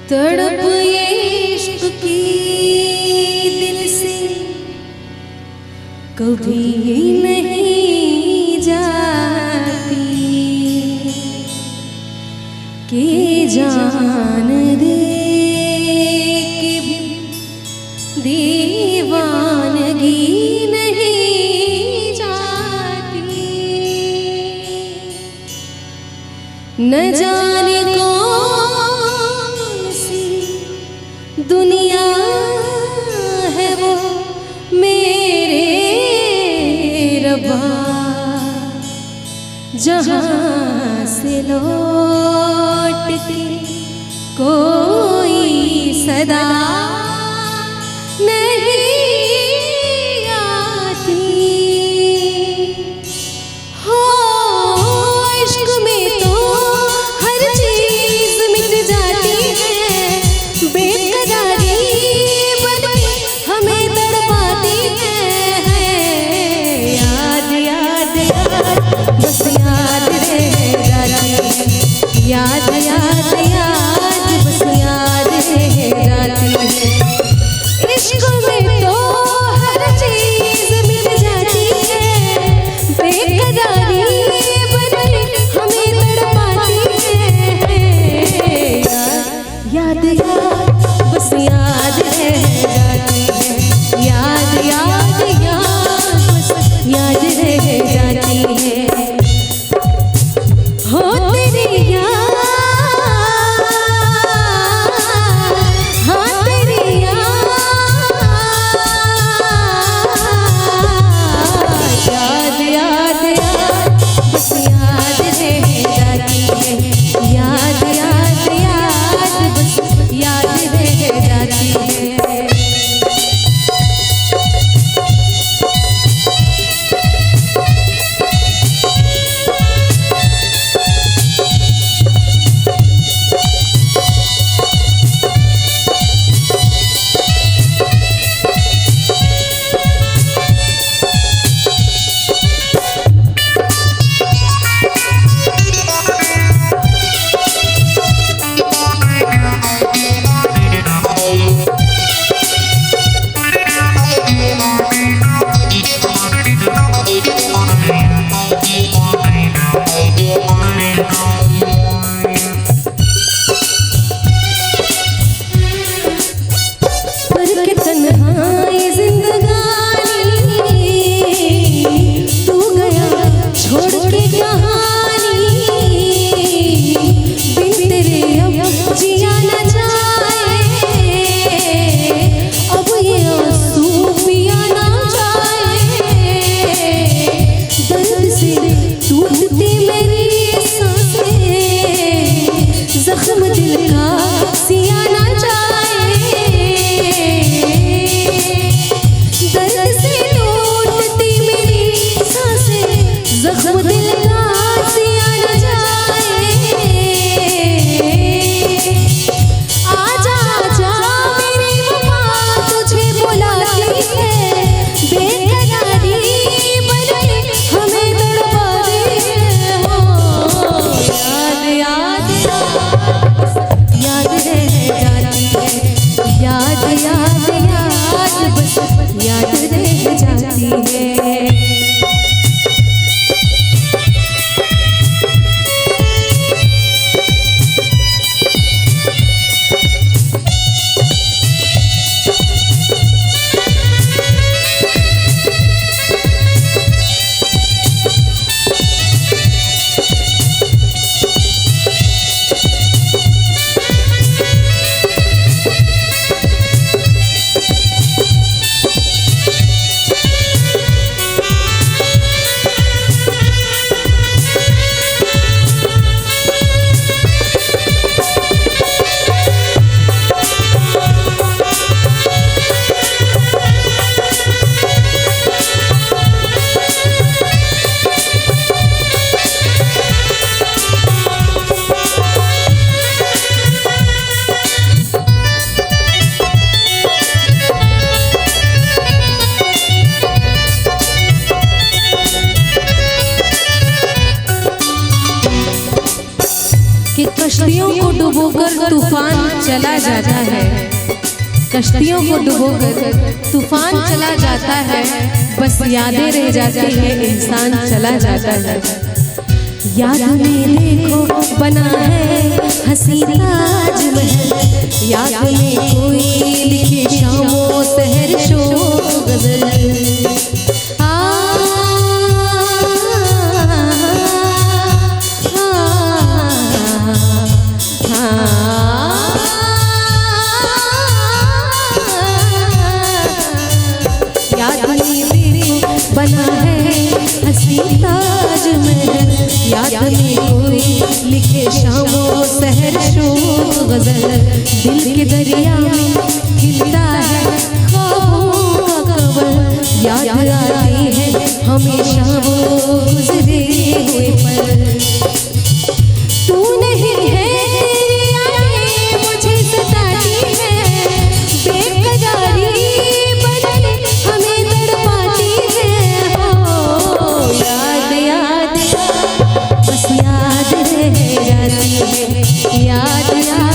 तड़प ये इश्क की दिल से कभी नहीं जाती कि जान दे के भी दीवानगी नहीं जाती। न जाने कौन सी दुनिया है वो मेरे रब्बा, जहाँ से लौट के कोई सदा नहीं आती। हो इश्क में तो हर चीज मिट जाती है, बेकरारी बन हमें तड़पाती है। याद याद याद बस याद रह जाती है, याद याद याद बस याद रह जाती है। इश्क में तो हर चीज मिल जाती है, बेकरारी बन हमें तड़पाती है। याद याद बस याद रह जाती है, याद याद याद बस याद रह जाती है। हो तेरी याद, हाँ तेरी याद, याद याद याद बस याद रह जाती है, याद याद याद बस याद रह जाती है। याद याद चला जाता है, कश्तियों को डुबोकर तूफान चला जाता है, बस यादें रह जाती है, इंसान चला जाता है। याद में देखो बना है हंसी ताजमहल, याद में कोई लिखे शामों सहर शोक गजल। बना है हंसी ताजमहल, याद में कोई लिखे शामों सहर शोक गजल। दिल के दरिया में खिलता है ख्वाबों का कवल, याद आती है हमेशा वो गुजरे हुए पल। तू नहीं है तेरी यादें मुझे सताती है, बेकरारी बदले हमें तड़पाती है। हो याद याद बस याद रह जाती है, याद याद